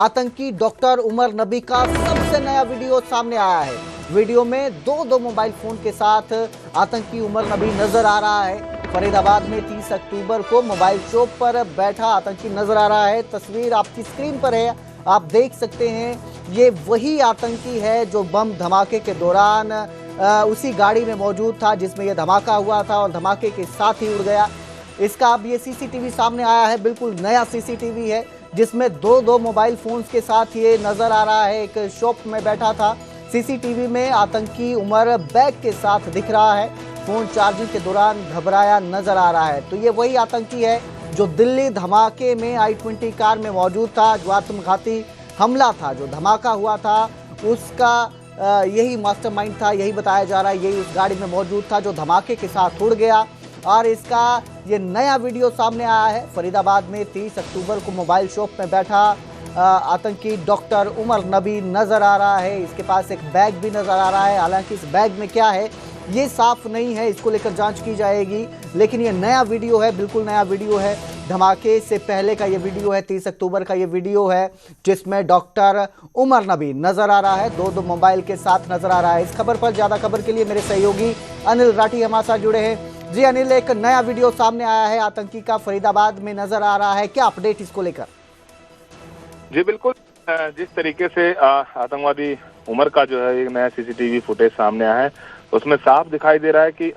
आतंकी डॉक्टर उमर नबी का सबसे नया वीडियो सामने आया है। वीडियो में दो मोबाइल फोन के साथ आतंकी उमर नबी नजर आ रहा है। फरीदाबाद में 30 अक्टूबर को मोबाइल शॉप पर बैठा आतंकी नजर आ रहा है। तस्वीर आपकी स्क्रीन पर है, आप देख सकते हैं। ये वही आतंकी है जो बम धमाके के दौरान उसी गाड़ी में मौजूद था जिसमें यह धमाका हुआ था और धमाके के साथ ही उड़ गया। इसका अब ये सीसीटीवी सामने आया है, बिल्कुल नया सीसीटीवी है जिसमें दो मोबाइल फोन्स के साथ ये नजर आ रहा है। एक शॉप में बैठा था। सीसीटीवी में आतंकी उमर बैग के साथ दिख रहा है। फोन चार्जिंग के दौरान घबराया नजर आ रहा है। तो ये वही आतंकी है जो दिल्ली धमाके में i20 कार में मौजूद था। जो आत्मघाती हमला था, जो धमाका हुआ था, उसका यही मास्टरमाइंड था, यही बताया जा रहा है। यही उस गाड़ी में मौजूद था जो धमाके के साथ उड़ गया। और इसका ये नया वीडियो सामने आया है। फरीदाबाद में 30 अक्टूबर को मोबाइल शॉप में बैठा आतंकी डॉक्टर उमर नबी नजर आ रहा है। इसके पास एक बैग भी नजर आ रहा है। हालांकि इस बैग में क्या है ये साफ नहीं है, इसको लेकर जांच की जाएगी। लेकिन ये नया वीडियो है, बिल्कुल नया वीडियो है। धमाके से पहले का ये वीडियो है, 30 अक्टूबर का ये वीडियो है जिसमें डॉक्टर उमर नबी नजर आ रहा है। दो मोबाइल के साथ नजर आ रहा है। इस खबर पर ज्यादा खबर के लिए मेरे सहयोगी अनिल राठी हमारे साथ जुड़े हैं। जी अनिल, एक नया वीडियो सामने आया है आतंकी का, फरीदाबाद में नजर आ रहा है, क्या अपडेट इसको लेकर? जी बिल्कुल, जिस तरीके से आतंकवादी उमर का जो है एक नया सीसीटीवी फुटेज सामने आया है उसमें साफ दिखाई दे रहा है कि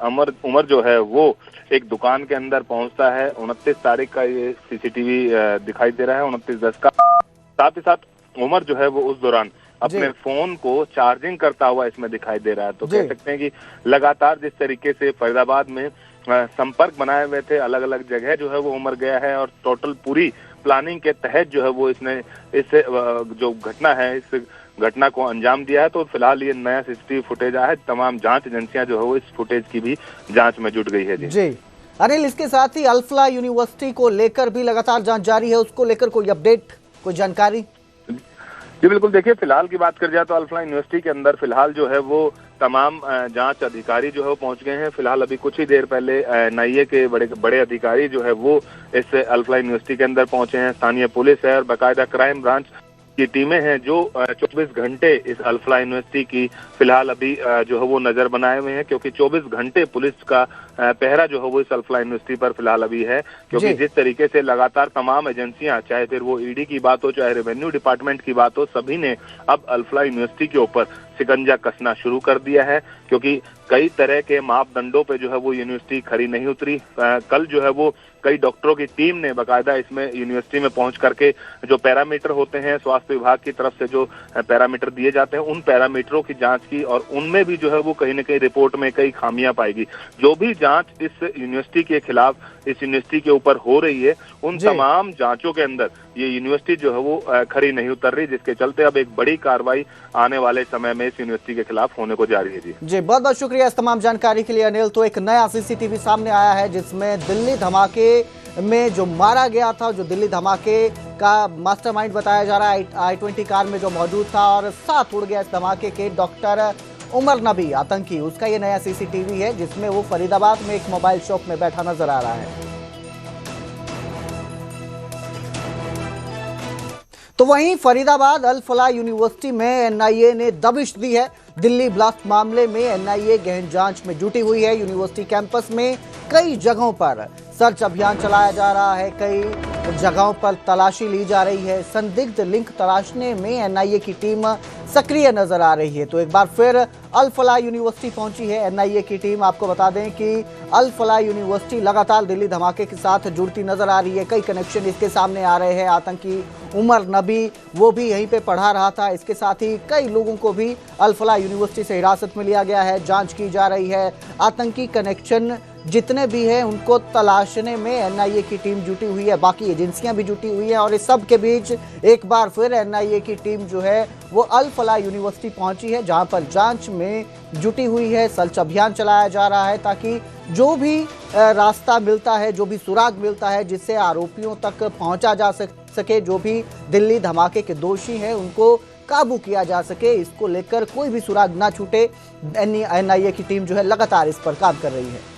उमर जो है वो एक दुकान के अंदर पहुंचता है। 29 तारीख का ये सीसीटीवी दिखाई दे रहा है, 29/10 का। साथ ही साथ उमर जो है वो उस दौरान अपने फोन को चार्जिंग करता हुआ इसमें दिखाई दे रहा है। तो कह सकते हैं कि लगातार जिस तरीके से फरीदाबाद में संपर्क बनाए हुए थे, अलग अलग जगह जो है वो उमर गया है और टोटल पूरी प्लानिंग के तहत जो है वो इसने इस जो घटना है इस घटना को अंजाम दिया है। तो फिलहाल ये नया सीसीटीवी फुटेज आया है। तमाम जांच एजेंसियां जो है वो इस फुटेज की भी जांच में जुट गई है। जी अनिल, इसके साथ ही अल्फला यूनिवर्सिटी को लेकर भी लगातार जांच जारी है, उसको लेकर कोई अपडेट, कोई जानकारी? जी बिल्कुल, देखिए फिलहाल की बात कर जाए तो अल्फला यूनिवर्सिटी के अंदर फिलहाल जो है वो तमाम जांच अधिकारी जो है वो पहुंच गए हैं। फिलहाल अभी कुछ ही देर पहले एनआईए के बड़े अधिकारी जो है वो इस अल्फला यूनिवर्सिटी के अंदर पहुंचे हैं। स्थानीय पुलिस है और बाकायदा क्राइम ब्रांच की टीमें हैं जो 24 घंटे इस अल्फला यूनिवर्सिटी की फिलहाल अभी जो है वो नजर बनाए हुए हैं, क्योंकि 24 घंटे पुलिस का पहरा जो है वो इस अल्फला यूनिवर्सिटी पर फिलहाल अभी है। क्योंकि जिस तरीके से लगातार तमाम एजेंसियां, चाहे फिर वो ईडी की बात हो, चाहे रेवेन्यू डिपार्टमेंट की बात हो, सभी ने अब अल्फला यूनिवर्सिटी के ऊपर शिकंजा कसना शुरू कर दिया है। क्योंकि कई तरह के मापदंडों पे जो है वो यूनिवर्सिटी खरी नहीं उतरी। कल जो है वो कई डॉक्टरों की टीम ने बाकायदा इसमें यूनिवर्सिटी में पहुंच करके जो पैरामीटर होते हैं स्वास्थ्य विभाग की तरफ से जो पैरामीटर दिए जाते हैं उन पैरामीटरों की जांच की और उनमें भी जो है वो कहीं न कहीं रिपोर्ट में कई खामियां पाएगी। जो भी जांच इस यूनिवर्सिटी के खिलाफ, इस यूनिवर्सिटी के ऊपर हो रही है, उन तमाम जांचों के अंदर ये यूनिवर्सिटी जो है वो खरी नहीं उतर रही, जिसके चलते अब एक बड़ी कार्रवाई आने वाले समय में इस यूनिवर्सिटी के खिलाफ होने को जा रही है। जी बहुत बहुत शुक्रिया इस तमाम जानकारी के लिए अनिल। तो एक नया सीसीटीवी सामने आया है जिसमें दिल्ली धमाके में जो मारा गया था, जो दिल्ली धमाके का मास्टरमाइंड बताया जा रहा है, i20 कार में जो मौजूद था और साथ उड़ गया इस धमाके के डॉक्टर उमर नबी आतंकी, उसका ये नया सीसीटीवी है जिसमें वो फरीदाबाद में एक मोबाइल शॉप में बैठा नजर आ रहा है। तो वहीं फरीदाबाद अल-फलाह यूनिवर्सिटी में एनआईए ने दबिश दी है। दिल्ली ब्लास्ट मामले में एनआईए गहन जांच में जुटी हुई है। यूनिवर्सिटी कैंपस में कई जगहों पर सर्च अभियान चलाया जा रहा है, कई जगहों पर तलाशी ली जा रही है। संदिग्ध लिंक तलाशने में एनआईए की टीम सक्रिय नजर आ रही है। तो एक बार फिर अल-फलाह यूनिवर्सिटी पहुंची है एनआईए की टीम। आपको बता दें कि अल-फलाह यूनिवर्सिटी लगातार दिल्ली धमाके के साथ जुड़ती नजर आ रही है। कई कनेक्शन इसके सामने आ रहे हैं। आतंकी उमर नबी वो भी यहीं पे पढ़ा रहा था। इसके साथ ही कई लोगों को भी अल-फलाह यूनिवर्सिटी से हिरासत में लिया गया है। जांच की जा रही है। आतंकी कनेक्शन जितने भी हैं उनको तलाशने में एनआईए की टीम जुटी हुई है, बाकी एजेंसियां भी जुटी हुई हैं। और इस सब के बीच एक बार फिर एनआईए की टीम जो है वो अल-फलाह यूनिवर्सिटी पहुंची है, जहां पर जांच में जुटी हुई है। सर्च अभियान चलाया जा रहा है ताकि जो भी रास्ता मिलता है, जो भी सुराग मिलता है जिससे आरोपियों तक पहुंचा जा सके, जो भी दिल्ली धमाके के दोषी हैं उनको काबू किया जा सके, इसको लेकर कोई भी सुराग ना छूटे। एनआईए की टीम जो है लगातार इस पर काम कर रही है।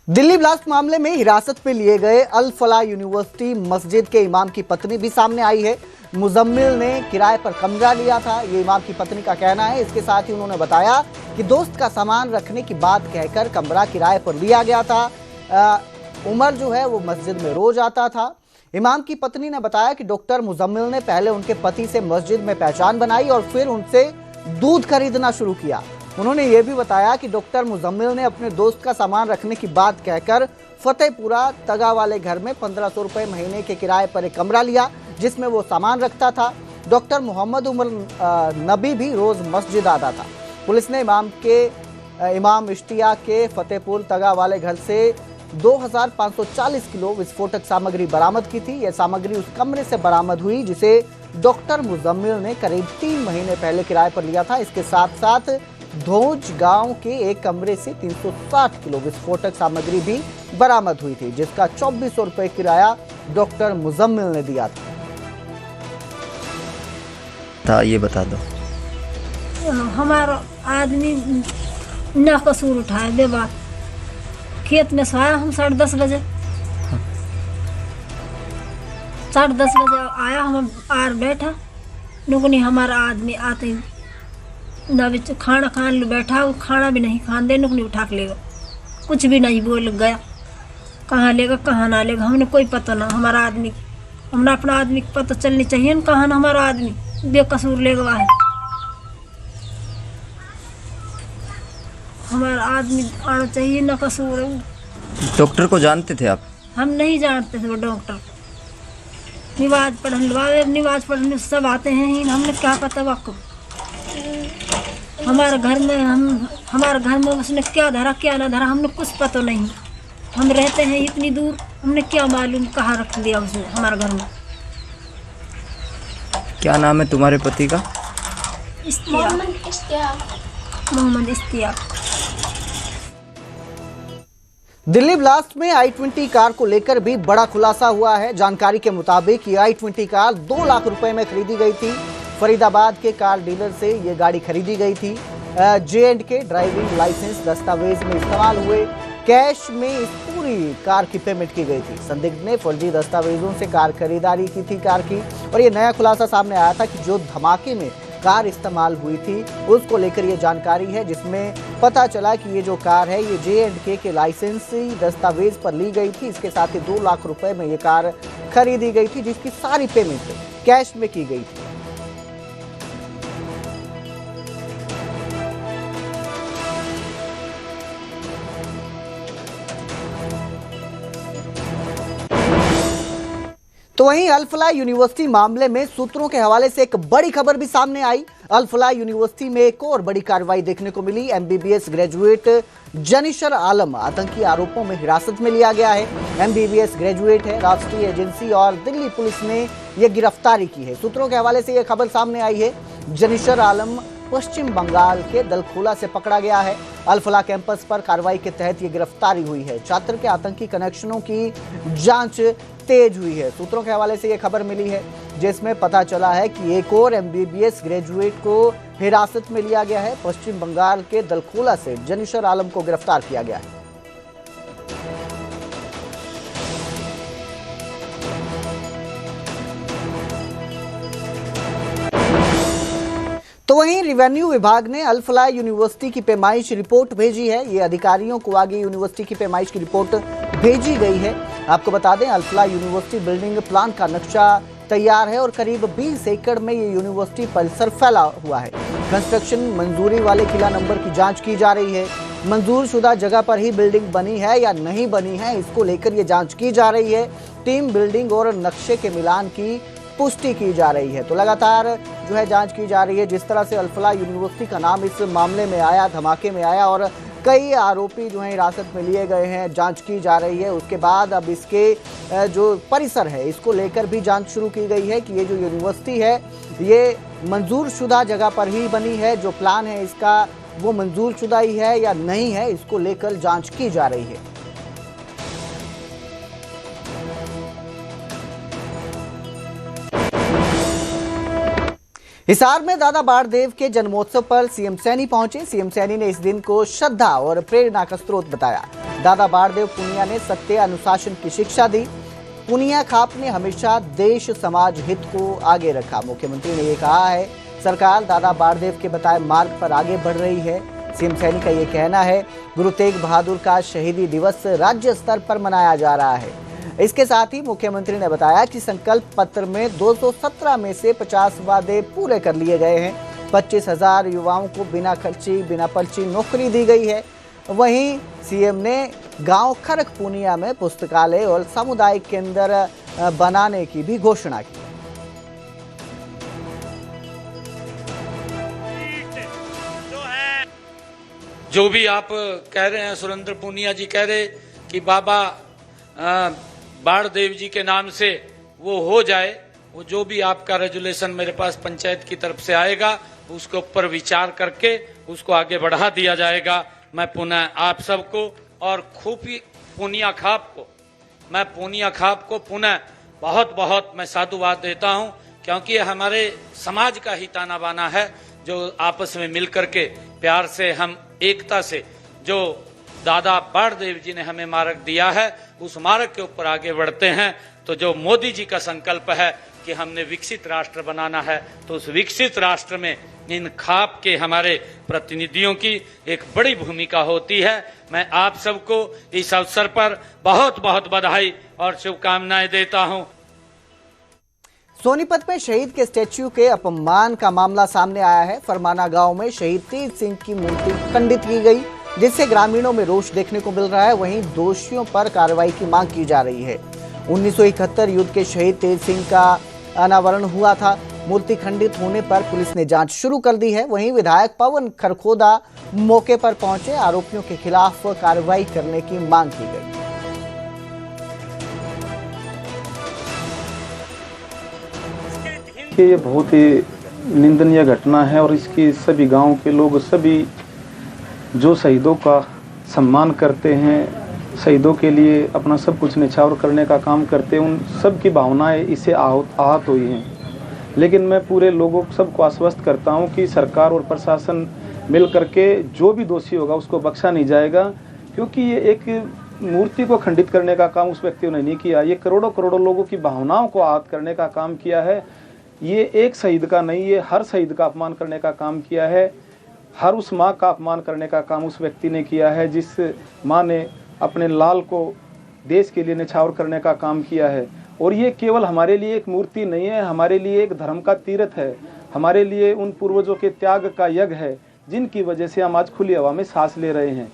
दिल्ली ब्लास्ट मामले में हिरासत में लिए गए अल फलाह यूनिवर्सिटी मस्जिद के इमाम की पत्नी भी सामने आई है। मुजम्मिल ने किराए पर कमरा लिया था, ये इमाम की पत्नी का कहना है। इसके साथ ही उन्होंने बताया कि दोस्त का सामान रखने की बात कहकर कमरा किराए पर लिया गया था। उमर जो है वो मस्जिद में रोज आता था। इमाम की पत्नी ने बताया कि डॉक्टर मुजम्मिल ने पहले उनके पति से मस्जिद में पहचान बनाई और फिर उनसे दूध खरीदना शुरू किया। उन्होंने ये भी बताया कि डॉक्टर मुजम्मिल ने अपने दोस्त का सामान रखने की बात कहकर फतेहपुरा तगा वाले घर में 1500 रुपए महीने के किराए पर एक कमरा लिया, जिसमें वो सामान रखता था। डॉक्टर मोहम्मद उमर नबी भी रोज मस्जिद आता था। पुलिस ने इमाम इश्तिया के फतेहपुर तगा वाले घर से 2540 किलो विस्फोटक सामग्री बरामद की थी। यह सामग्री उस कमरे से बरामद हुई जिसे डॉक्टर मुजम्मिल ने करीब 3 महीने पहले किराए पर लिया था। इसके साथ साथ धोज गांव के एक कमरे से 360 किलो विस्फोटक सामग्री भी बरामद हुई थी, जिसका 2400 रुपए किराया डॉक्टर मुजम्मिल ने दिया था। ये बता दो। हमारा आदमी न कसूर उठाए बेबाक, खेत में सोया हम 10:30 बजे, 10:30 बजे आया, हम आर बैठा नुकनी हमारा आदमी आते ही ना बिच खाना खान लो बैठा, वो खाना भी नहीं खान दे, नुकनी उठा के लेगा, कुछ भी नहीं बोल गया। कहाँ लेगा कहाँ ना लेगा हमने कोई पता ना। हमारा आदमी, हमारा अपना आदमी की पता चलनी चाहिए ना, कहाँ ना हमारा आदमी बेकसूर लेगा है। हमारा आदमी आना चाहिए, ना कसूर है। डॉक्टर को जानते थे आप? हम नहीं जानते थे वो डॉक्टर। निवाज पढ़ने सब आते हैं ही, हमने क्या पता वाको। हमारे घर में उसने क्या धरा क्या ना धरा हमने कुछ पता नहीं। हम रहते हैं इतनी दूर, हमने क्या मालूम कहाँ रख दिया उसने हमारे घर में। क्या नाम है तुम्हारे पति का? मोहम्मद इश्तियाक। दिल्ली ब्लास्ट में i20 कार को लेकर भी बड़ा खुलासा हुआ है। जानकारी के मुताबिक ये i20 कार 2 लाख रुपए में खरीदी गई थी। फरीदाबाद के कार डीलर से ये गाड़ी खरीदी गई थी। J&K ड्राइविंग लाइसेंस दस्तावेज में इस्तेमाल हुए कैश में इस पूरी कार की पेमेंट की गई थी। संदिग्ध ने फर्जी दस्तावेजों से कार खरीदारी की थी कार की। और ये नया खुलासा सामने आया था कि जो धमाके में कार इस्तेमाल हुई थी उसको लेकर ये जानकारी है, जिसमें पता चला कि ये जो कार है ये J&K के लाइसेंसी दस्तावेज पर ली गई थी। इसके साथ ही 2 लाख रुपए में ये कार खरीदी गई थी, जिसकी सारी पेमेंट कैश में की गई थी। तो वहीं अल फलाह यूनिवर्सिटी मामले में सूत्रों के हवाले से एक बड़ी खबर भी सामने आई। अल फलाह यूनिवर्सिटी में एक और बड़ी कार्रवाई देखने को मिली। MBBS ग्रेजुएट जनीशर आलम आतंकी आरोपों में हिरासत में लिया गया है। MBBS ग्रेजुएट है, राष्ट्रीय एजेंसी और दिल्ली पुलिस ने यह गिरफ्तारी की है। सूत्रों के हवाले से यह खबर सामने आई है। जनीशर आलम पश्चिम बंगाल के दलखोला से पकड़ा गया है। अल फलाह कैंपस पर कार्रवाई के तहत ये गिरफ्तारी हुई है। छात्र के आतंकी कनेक्शनों की जांच तेज हुई है। सूत्रों के हवाले से ये खबर मिली है, जिसमें पता चला है कि एक और MBBS ग्रेजुएट को हिरासत में लिया गया है। पश्चिम बंगाल के दलखोला से जनीशर आलम को गिरफ्तार किया गया है। तो वहीं रेवेन्यू विभाग ने अल फलाह यूनिवर्सिटी की पैमाइश रिपोर्ट भेजी है। ये अधिकारियों को आगे यूनिवर्सिटी की पैमाइश की रिपोर्ट भेजी गई है। आपको बता दें, अल फलाह यूनिवर्सिटी बिल्डिंग प्लान का नक्शा तैयार है और करीब 20 एकड़ में ये यूनिवर्सिटी परिसर फैला हुआ है। कंस्ट्रक्शन मंजूरी वाले किला नंबर की जांच की जा रही है। मंजूर शुदा जगह पर ही बिल्डिंग बनी है या नहीं बनी है, इसको लेकर ये जांच की जा रही है। टीम बिल्डिंग और नक्शे के मिलान की पुष्टि की जा रही है। तो लगातार जो है जांच की जा रही है। जिस तरह से अल फलाह यूनिवर्सिटी का नाम इस मामले में आया, धमाके में आया और कई आरोपी जो है हिरासत में लिए गए हैं, जांच की जा रही है। उसके बाद अब इसके जो परिसर है इसको लेकर भी जांच शुरू की गई है कि ये जो यूनिवर्सिटी है ये मंजूर शुदा जगह पर ही बनी है, जो प्लान है इसका वो मंजूर शुदा ही है या नहीं है, इसको लेकर जांच की जा रही है। हिसार में दादा बाड़देव के जन्मोत्सव पर सीएम सैनी पहुंचे। सीएम सैनी ने इस दिन को श्रद्धा और प्रेरणा का स्रोत बताया। दादा बाड़देव पुनिया ने सत्य अनुशासन की शिक्षा दी। पुनिया खाप ने हमेशा देश समाज हित को आगे रखा। मुख्यमंत्री ने ये कहा है, सरकार दादा बाड़देव के बताए मार्ग पर आगे बढ़ रही है। सीएम सैनी का ये कहना है, गुरु तेग बहादुर का शहीदी दिवस राज्य स्तर पर मनाया जा रहा है। इसके साथ ही मुख्यमंत्री ने बताया कि संकल्प पत्र में 217 में से 50 वादे पूरे कर लिए गए हैं। 25,000 युवाओं को बिना खर्ची बिना पर्ची नौकरी दी गई है। वहीं सीएम ने गांव खरक पुनिया में पुस्तकालय और सामुदायिक केंद्र बनाने की भी घोषणा की। जो भी आप कह रहे हैं, सुरेंद्र पुनिया जी कह रहे कि बाबा बाड़देव जी के नाम से वो हो जाए, वो जो भी आपका रेजुलेशन मेरे पास पंचायत की तरफ से आएगा उसके ऊपर विचार करके उसको आगे बढ़ा दिया जाएगा। मैं पुनः आप सबको और खूबी पुनिया खाप को पुनः बहुत बहुत मैं साधुवाद देता हूं, क्योंकि ये हमारे समाज का ही ताना बाना है जो आपस में मिल करके प्यार से हम एकता से जो दादा बाड़देव जी ने हमें मार्ग दिया है उस मार्ग के ऊपर आगे बढ़ते हैं। तो जो मोदी जी का संकल्प है कि हमने विकसित राष्ट्र बनाना है, तो उस विकसित राष्ट्र में इन खाप के हमारे प्रतिनिधियों की एक बड़ी भूमिका होती है। मैं आप सबको इस अवसर पर बहुत बहुत बधाई और शुभकामनाएं देता हूं। सोनीपत में शहीद के स्टैच्यू के अपमान का मामला सामने आया है। फरमाना गांव में शहीद तेज सिंह की मूर्ति खंडित की गई, जिससे ग्रामीणों में रोष देखने को मिल रहा है। वहीं दोषियों पर कार्रवाई की मांग की जा रही है। 1971 युद्ध के शहीद तेज सिंह का अनावरण हुआ था। मूर्ति खंडित होने पर पुलिस ने जांच शुरू कर दी है। वहीं विधायक पवन खरखोदा मौके पर पहुंचे, आरोपियों के खिलाफ कार्रवाई करने की मांग की गई। ये बहुत ही निंदनीय घटना है और इसकी सभी गांव के लोग, सभी जो शहीदों का सम्मान करते हैं, शहीदों के लिए अपना सब कुछ न्यौछावर करने का काम करते हैं, उन सब की भावनाएं इससे आहत हुई हैं। लेकिन मैं पूरे लोगों सबको आश्वस्त करता हूं कि सरकार और प्रशासन मिल करके जो भी दोषी होगा उसको बख्शा नहीं जाएगा, क्योंकि ये एक मूर्ति को खंडित करने का काम उस व्यक्तियों ने नहीं किया। ये करोड़ों लोगों की भावनाओं को आहत करने का काम किया है। ये एक शहीद का नहीं, ये हर शहीद का अपमान करने का काम किया है। हर उस माँ का अपमान करने का काम उस व्यक्ति ने किया है जिस माँ ने अपने लाल को देश के लिए न्यौछावर करने का काम किया है। और ये केवल हमारे लिए एक मूर्ति नहीं है, हमारे लिए एक धर्म का तीर्थ है, हमारे लिए उन पूर्वजों के त्याग का यज्ञ है, जिनकी वजह से हम आज खुली हवा में सांस ले रहे हैं।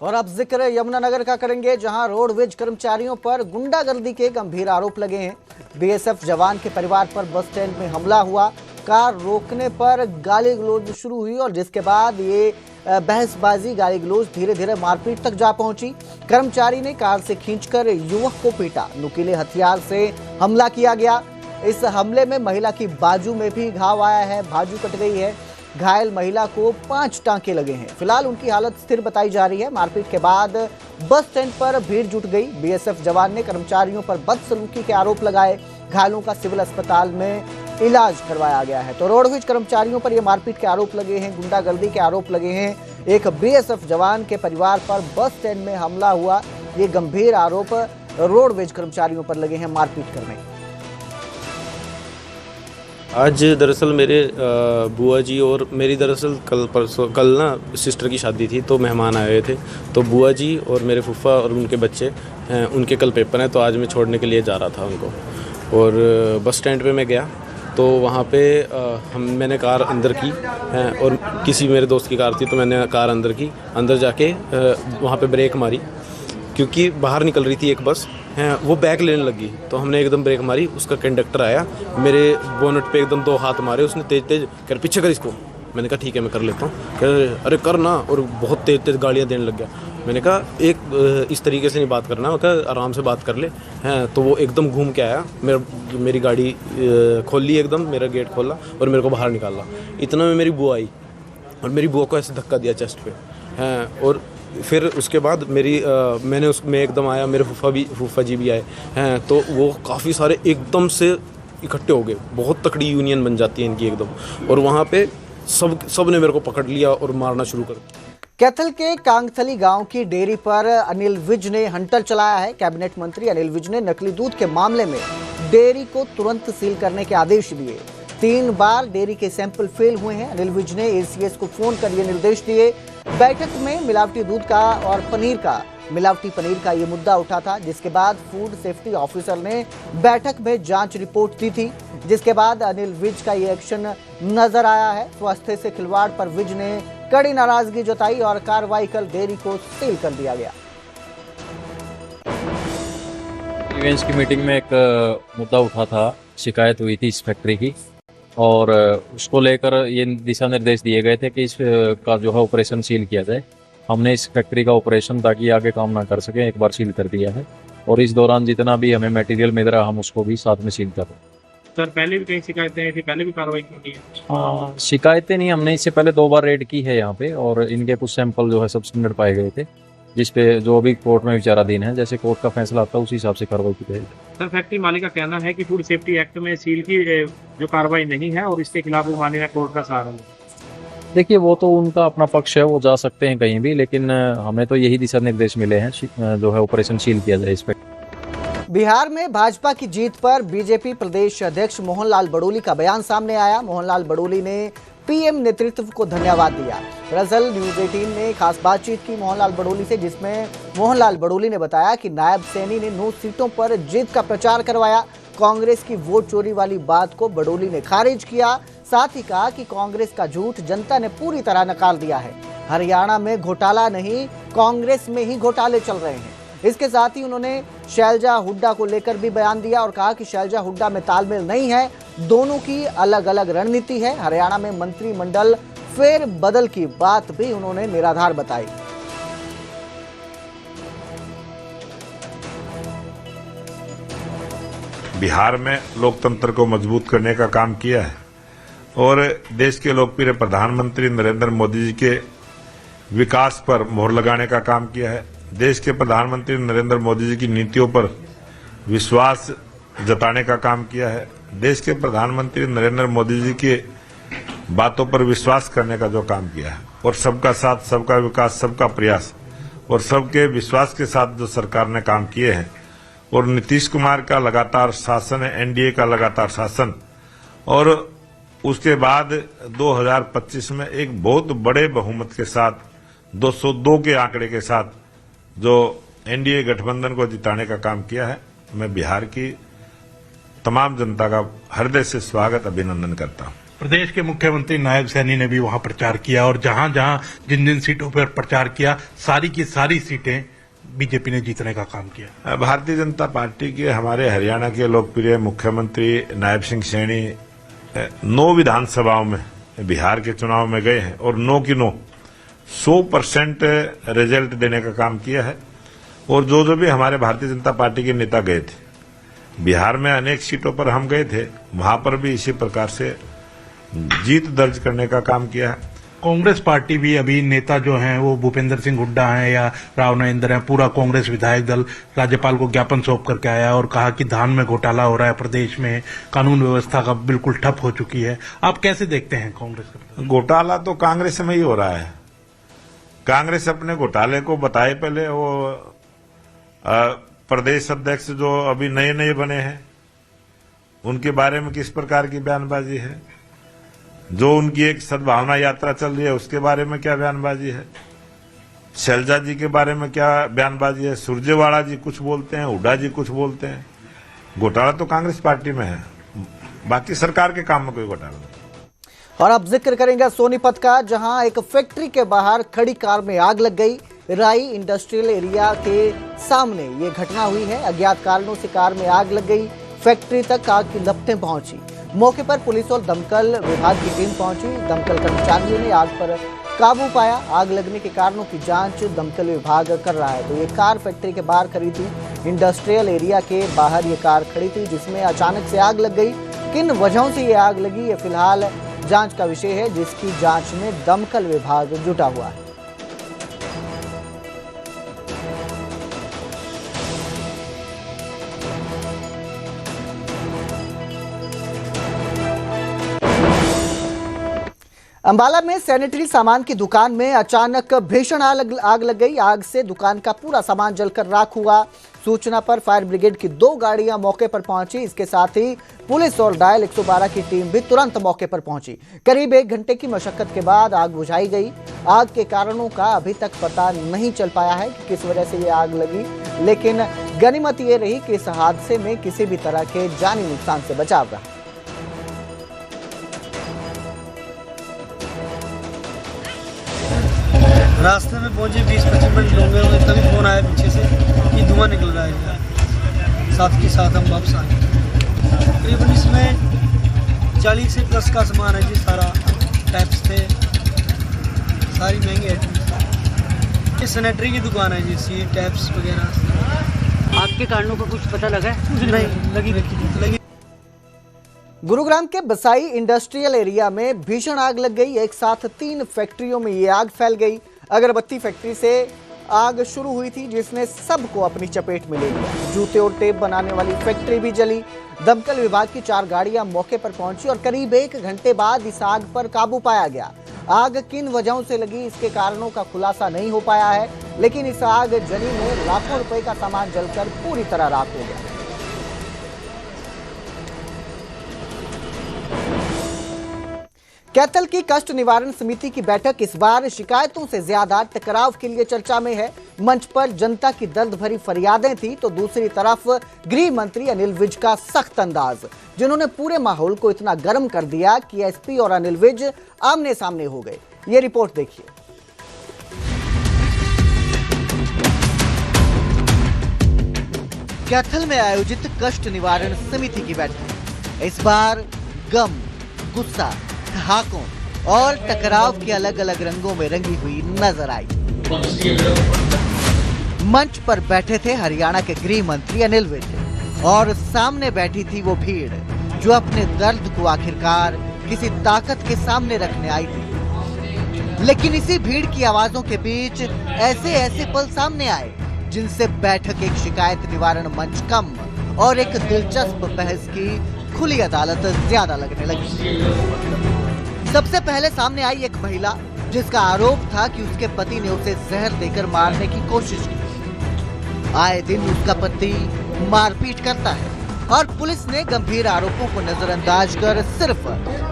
और अब जिक्र यमुनानगर का करेंगे, जहां रोडवेज कर्मचारियों पर गुंडागर्दी के गंभीर आरोप लगे हैं। बीएसएफ जवान के परिवार पर बस स्टैंड में हमला हुआ, कार रोकने पर गाली गलौज शुरू हुई और जिसके बाद ये बहसबाजी, गाली गलौज धीरे धीरे मारपीट तक जा पहुंची। कर्मचारी ने कार से खींचकर युवक को पीटा, नुकीले हथियार से हमला किया गया। इस हमले में महिला की बाजू में भी घाव आया है, बाजू कट गई है। घायल महिला को 5 टांके लगे हैं। फिलहाल उनकी हालत स्थिर बताई जा रही है। मारपीट के बाद बस स्टैंड पर भीड़ जुट गई। बीएसएफ जवान ने कर्मचारियों पर बदसलूकी के आरोप लगाए। घायलों का सिविल अस्पताल में इलाज करवाया गया है। तो रोडवेज कर्मचारियों पर यह मारपीट के आरोप लगे हैं, गुंडागर्दी के आरोप लगे हैं। एक बीएसएफ जवान के परिवार पर बस स्टैंड में हमला हुआ, ये गंभीर आरोप रोडवेज कर्मचारियों पर लगे हैं मारपीट करने। आज दरअसल मेरे बुआ जी और मेरी दरअसल कल ना सिस्टर की शादी थी, तो मेहमान आए हुए थे। तो बुआ जी और मेरे फूफा और उनके बच्चे उनके कल पेपर हैं, तो आज मैं छोड़ने के लिए जा रहा था उनको। और बस स्टैंड पे मैं गया तो वहाँ पे मैंने कार अंदर की और किसी मेरे दोस्त की कार थी, तो मैंने कार अंदर की। अंदर जाके वहाँ पे ब्रेक मारी, क्योंकि बाहर निकल रही थी एक बस, वो बैक लेने लगी। तो हमने एकदम ब्रेक मारी, उसका कंडक्टर आया, मेरे बोनट पे एकदम 2 हाथ मारे उसने, तेज तेज कर पीछे कर इसको। मैंने कहा ठीक है मैं कर लेता हूँ। कह अरे कर ना, और बहुत तेज तेज गालियाँ देने लग गया। मैंने कहा एक इस तरीके से नहीं बात करना, मैं कहा आराम से बात कर ले। हैं तो वो एकदम घूम के आया, मेरी गाड़ी खोल ली, एकदम मेरा गेट खोला और मेरे को बाहर निकाला। इतना में मेरी बुआ आई और मेरी बुआ को ऐसे धक्का दिया चेस्ट पे। हैं और फिर उसके बाद मैंने उसमें एकदम आया, मेरे फूफा जी भी आए हैं। तो वो काफ़ी सारे एकदम से इकट्ठे हो गए, बहुत तकड़ी यूनियन बन जाती है इनकी एकदम, और वहाँ पे सब ने मेरे को पकड़ लिया और मारना शुरू कर दिया। कैथल के कांगथली गांव की डेयरी पर अनिल विज ने हंटर चलाया है। कैबिनेट मंत्री अनिल विज ने नकली दूध के मामले में डेयरी को तुरंत सील करने के आदेश दिए। 3 बार डेयरी के सैंपल फेल हुए हैं। अनिल विज ने एसीएस को फोन कर ये निर्देश दिए। बैठक में मिलावटी दूध का और मिलावटी पनीर का ये मुद्दा उठा था, जिसके बाद फूड सेफ्टी ऑफिसर ने बैठक में जांच रिपोर्ट दी थी, जिसके बाद अनिल विज का ये एक्शन नजर आया है। स्वास्थ्य से खिलवाड़ पर विज ने कड़ी नाराजगी जताई और कार्रवाई कर डेयरी को सील कर दिया गया। इवेंट्स की मीटिंग में एक मुद्दा उठा था, शिकायत हुई थी इस फैक्ट्री की, और उसको लेकर ये दिशा निर्देश दिए गए थे कि इस का जो है ऑपरेशन सील किया जाए। हमने इस फैक्ट्री का ऑपरेशन, ताकि आगे काम ना कर सके, एक बार सील कर दिया है, और इस दौरान जितना भी हमें मटेरियल मिल रहा हम उसको भी साथ में सील कर रहे हैं। सर पहले भी कई शिकायतें आई थी, पहले भी कार्रवाई की है? शिकायतें नहीं, हमने इससे पहले 2 बार रेड की है यहाँ पे, और इनके कुछ सैंपल जो है सब स्टैंडर्ड पाए गए थे, जिसपे जो अभी कोर्ट में विचाराधीन है। जैसे कोर्ट का फैसला आता है उसी हिसाब से कार्रवाई की जाएगी। सर फैक्ट्री मालिक का कहना है कि फूड सेफ्टी एक्ट में सील की जो कार्रवाई नहीं है और इसके खिलाफ वो मानेगा कोर्ट का सहारा ले। देखिए, वो तो उनका अपना पक्ष है, वो जा सकते हैं कहीं भी, लेकिन हमें तो यही दिशा निर्देश मिले हैं जो है ऑपरेशन सील किया जाए इस पर। बिहार में भाजपा की जीत पर बीजेपी प्रदेश अध्यक्ष मोहनलाल बड़ोली का बयान सामने आया। मोहनलाल बड़ोली ने पीएम नेतृत्व को धन्यवाद दिया। दरअसल न्यूज 18 ने खास बातचीत की मोहनलाल बड़ोली से, जिसमें मोहनलाल बड़ोली ने बताया कि नायब सैनी ने 9 सीटों पर जीत का प्रचार करवाया। कांग्रेस की वोट चोरी वाली बात को बड़ोली ने खारिज किया। साथ ही कहा कि कांग्रेस का झूठ जनता ने पूरी तरह नकार दिया है। हरियाणा में घोटाला नहीं, कांग्रेस में ही घोटाले चल रहे हैं। इसके साथ ही उन्होंने शैलजा हुड्डा को लेकर भी बयान दिया और कहा कि शैलजा हुड्डा में तालमेल नहीं है, दोनों की अलग अलग रणनीति है। हरियाणा में मंत्रिमंडल फेर बदल की बात भी उन्होंने निराधार बताई। बिहार में लोकतंत्र को मजबूत करने का काम किया है और देश के लोकप्रिय प्रधानमंत्री नरेंद्र मोदी जी के विकास पर मोहर लगाने का काम किया है। देश के प्रधानमंत्री नरेंद्र मोदी जी की नीतियों पर विश्वास जताने का काम किया है। देश के प्रधानमंत्री नरेंद्र मोदी जी की बातों पर विश्वास करने का जो काम किया है, और सबका साथ, सबका विकास, सबका प्रयास और सबके विश्वास के साथ जो सरकार ने काम किए हैं, और नीतीश कुमार का लगातार शासन है, एनडीए का लगातार शासन, और उसके बाद 2025 में एक बहुत बड़े बहुमत के साथ 202 के आंकड़े के साथ जो एनडीए गठबंधन को जिताने का काम किया है। मैं बिहार की तमाम जनता का हृदय से स्वागत, अभिनंदन करता हूं। प्रदेश के मुख्यमंत्री नायब सैनी ने भी वहां प्रचार किया, और जहां जहां जिन जिन सीटों पर प्रचार किया, सारी की सारी सीटें बीजेपी ने जीतने का काम किया। भारतीय जनता पार्टी के हमारे हरियाणा के लोकप्रिय मुख्यमंत्री नायब सिंह सैनी 9 विधानसभाओं में बिहार के चुनाव में गए हैं और 9 की 9 100% रिजल्ट देने का काम किया है। और जो भी हमारे भारतीय जनता पार्टी के नेता गए थे, बिहार में अनेक सीटों पर हम गए थे, वहां पर भी इसी प्रकार से जीत दर्ज करने का काम किया है। कांग्रेस पार्टी भी अभी नेता जो हैं वो भूपेंद्र सिंह हुड्डा हैं या राव नरेंद्र हैं, पूरा कांग्रेस विधायक दल राज्यपाल को ज्ञापन सौंप करके आया और कहा कि धान में घोटाला हो रहा है, प्रदेश में कानून व्यवस्था का बिल्कुल ठप हो चुकी है। आप कैसे देखते हैं कांग्रेस का? घोटाला तो कांग्रेस में ही हो रहा है। कांग्रेस अपने घोटाले को बताए पहले, वो प्रदेश अध्यक्ष जो अभी नए नए बने हैं उनके बारे में किस प्रकार की बयानबाजी है, जो उनकी एक सद्भावना यात्रा चल रही है उसके बारे में क्या बयानबाजी है, शैलजा जी के बारे में क्या बयानबाजी है, सुरजेवाला जी कुछ बोलते हैं, हुड्डा जी कुछ बोलते हैं। घोटाला तो कांग्रेस पार्टी में है, बाकी सरकार के काम में कोई घोटाला नहीं। और अब जिक्र करेंगे सोनीपत का, जहां एक फैक्ट्री के बाहर खड़ी कार में आग लग गई। राई इंडस्ट्रियल एरिया के सामने ये घटना हुई है। अज्ञात कारणों से कार में आग लग गई, फैक्ट्री तक आग की लपटें पहुंची। मौके पर पुलिस और दमकल विभाग की टीम पहुंची। दमकल कर्मचारियों ने आग पर काबू पाया। आग लगने के कारणों की जांच दमकल विभाग कर रहा है। तो ये कार फैक्ट्री के बाहर खड़ी थी, इंडस्ट्रियल एरिया के बाहर ये कार खड़ी थी, जिसमें अचानक से आग लग गई। किन वजहों से ये आग लगी, ये फिलहाल जांच का विषय है, जिसकी जांच में दमकल विभाग जुटा हुआ है। अंबाला में सैनिटरी सामान की दुकान में अचानक भीषण आग लग गई। आग से दुकान का पूरा सामान जलकर राख हुआ। सूचना पर फायर ब्रिगेड की 2 गाड़ियां मौके पर पहुंची। इसके साथ ही पुलिस और डायल 112 की टीम भी तुरंत मौके पर पहुंची। करीब 1 घंटे की मशक्कत के बाद आग बुझाई गई। आग के कारणों का अभी तक पता नहीं चल पाया है कि किस वजह से ये आग लगी, लेकिन गनीमत ये रही कि इस हादसे में किसी भी तरह के जानी नुकसान से बचाव रहा। रास्ते में पहुंचे 20-25 मिनट होंगे, तभी फोन आया पीछे से कि धुआं निकल रहा है। साथ के साथ हम वापस आ गए। तकरीबन इसमें 40 से प्लस का सामान है जी। सारा टैप्स थे, सारी महंगी आइटम। ये सैनिटरी की दुकान है जी, सी टैप्स वगैरह। आग के कारणों का कुछ पता लगा है? नहीं लगी। गुरुग्राम के बसाई इंडस्ट्रियल एरिया में भीषण आग लग गई। एक साथ 3 फैक्ट्रियों में ये आग फैल गई। अगरबत्ती फैक्ट्री से आग शुरू हुई थी, जिसने सबको अपनी चपेट में ले लिया। जूते और टेप बनाने वाली फैक्ट्री भी जली। दमकल विभाग की 4 गाड़ियां मौके पर पहुंची और करीब 1 घंटे बाद इस आग पर काबू पाया गया। आग किन वजहों से लगी, इसके कारणों का खुलासा नहीं हो पाया है, लेकिन इस आग जली में लाखों रुपए का सामान जलकर पूरी तरह राख हो गया। कैथल की कष्ट निवारण समिति की बैठक इस बार शिकायतों से ज्यादा टकराव के लिए चर्चा में है। मंच पर जनता की दर्द भरी फरियादें थी, तो दूसरी तरफ गृह मंत्री अनिल विज का सख्त अंदाज, जिन्होंने पूरे माहौल को इतना गर्म कर दिया कि एसपी और अनिल विज आमने सामने हो गए। ये रिपोर्ट देखिए। कैथल में आयोजित कष्ट निवारण समिति की बैठक इस बार गम, गुस्सा, ठहाकों और टकराव के अलग अलग रंगों में रंगी हुई नजर आई। मंच पर बैठे थे हरियाणा के गृह मंत्री अनिल विज और सामने बैठी थी वो भीड़ जो अपने दर्द को आखिरकार किसी ताकत के सामने रखने आई थी। लेकिन इसी भीड़ की आवाजों के बीच ऐसे ऐसे पल सामने आए जिनसे बैठक एक शिकायत निवारण मंच कम और एक दिलचस्प बहस की खुली अदालत ज्यादा लगने लगी। सबसे पहले सामने आई एक महिला जिसका आरोप था कि उसके पति ने उसे जहर देकर मारने की कोशिश की। आए दिन उसका पति मारपीट करता है और पुलिस ने गंभीर आरोपों को नजरअंदाज कर सिर्फ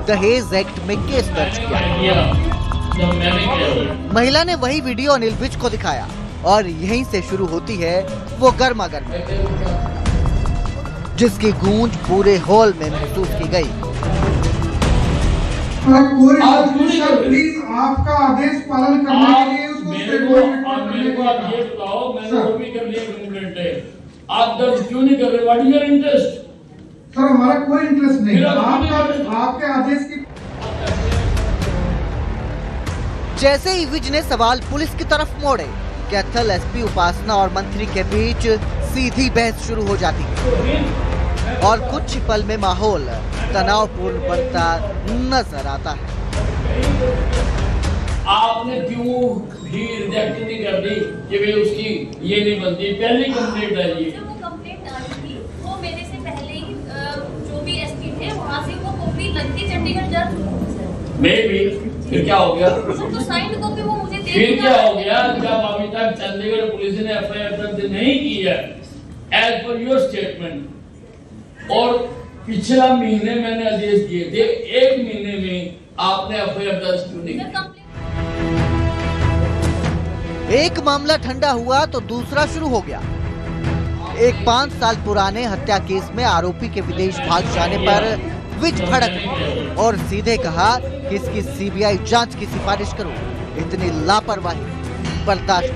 दहेज एक्ट में केस दर्ज किया। महिला ने वही वीडियो अनिल विज को दिखाया और यहीं से शुरू होती है वो गर्मागर्मी, जिसकी गूंज पूरे हॉल में महसूस की गई। प्लीज आपका आदेश पालन करने के लिए मेरे को आप ये बताओ, मैंने वो भी कर लिया कंप्लेंट है, आप दर्ज क्यों नहीं कर रहे? What is your interest? Sir हमारा कोई इंटरेस्ट नहीं, आपके आदेश की। जैसे ही विज ने सवाल पुलिस की तरफ मोड़े, कैथल एसपी उपासना और मंत्री के बीच सीधी बहस शुरू हो जाती है और कुछ ही पल में माहौल तनावपूर्ण बनता नजर आता है। आपने क्यों भी रिजेक्ट नहीं कर दी कि वे उसकी ये नहीं बनती? पहली कंप्लेंट है ये। वो कंप्लेंट डाली थी, वो मेरे से पहले ही जो भी एसपी थे वहाँ से वो कॉपी लगती चंडीगढ़ दर्ज। मैं भी फिर क्या हो गया? तो साइंड कॉपी वो मुझे दे फिर क्या हो गया जब अभी तक चंडीगढ़ पुलिस ने एफआईआर दर्ज नहीं की है एज पर योर स्टेटमेंट? और पिछला महीने मैंने आदेश दिए थे, 1 महीने में आपने एफआईआर दर्ज क्यों नहीं की? एक मामला ठंडा हुआ तो दूसरा शुरू हो गया। एक 5 साल पुराने हत्या केस में आरोपी के विदेश भाग जाने पर विज भड़क और सीधे कहा कि इसकी सीबीआई जांच की सिफारिश करो। इतनी लापरवाही बर्दाश्त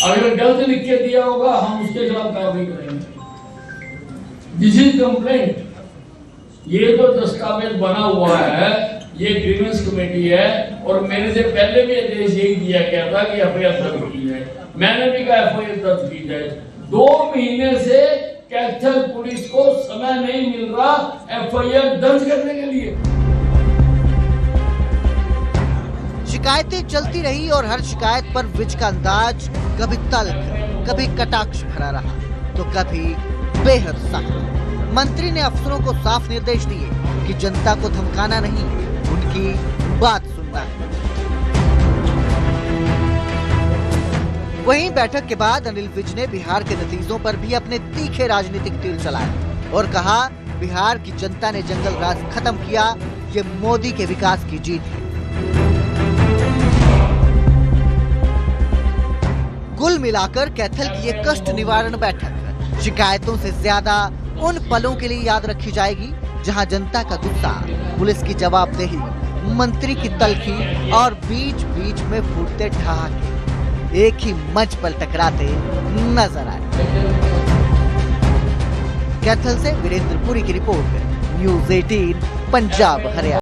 अगर गलत लिख के दिया होगा हम उसके खिलाफ कार्रवाई करेंगे। This is complaint. ये तो दस्तावेज बना हुआ है, ये ग्रीवेंस कमेटी है और मेरे से पहले भी आदेश यही दिया गया था कि एफआईआर दर्ज की जाए। मैंने भी कहा एफआईआर दर्ज की जाए। 2 महीने से कैथल पुलिस को समय नहीं मिल रहा एफआईआर दर्ज करने के लिए। शिकायतें चलती रही और हर शिकायत पर विज का अंदाज कभी तल्ख, कभी कटाक्ष भरा रहा तो कभी बेहद सख्त। मंत्री ने अफसरों को साफ निर्देश दिए कि जनता को धमकाना नहीं, उनकी बात सुनना है। वहीं बैठक के बाद अनिल विज ने बिहार के नतीजों पर भी अपने तीखे राजनीतिक तीर चलाए और कहा, बिहार की जनता ने जंगल राज खत्म किया, ये मोदी के विकास की जीत है। कुल मिलाकर कैथल की ये कष्ट निवारण बैठक शिकायतों से ज्यादा उन पलों के लिए याद रखी जाएगी जहां जनता का गुस्सा, पुलिस की जवाबदेही, मंत्री की तल्खी और बीच बीच में फूटते ठहाके एक ही मंच पर टकराते नजर आए। कैथल से वीरेंद्र पुरी की रिपोर्ट, न्यूज़ 18 पंजाब हरियाणा।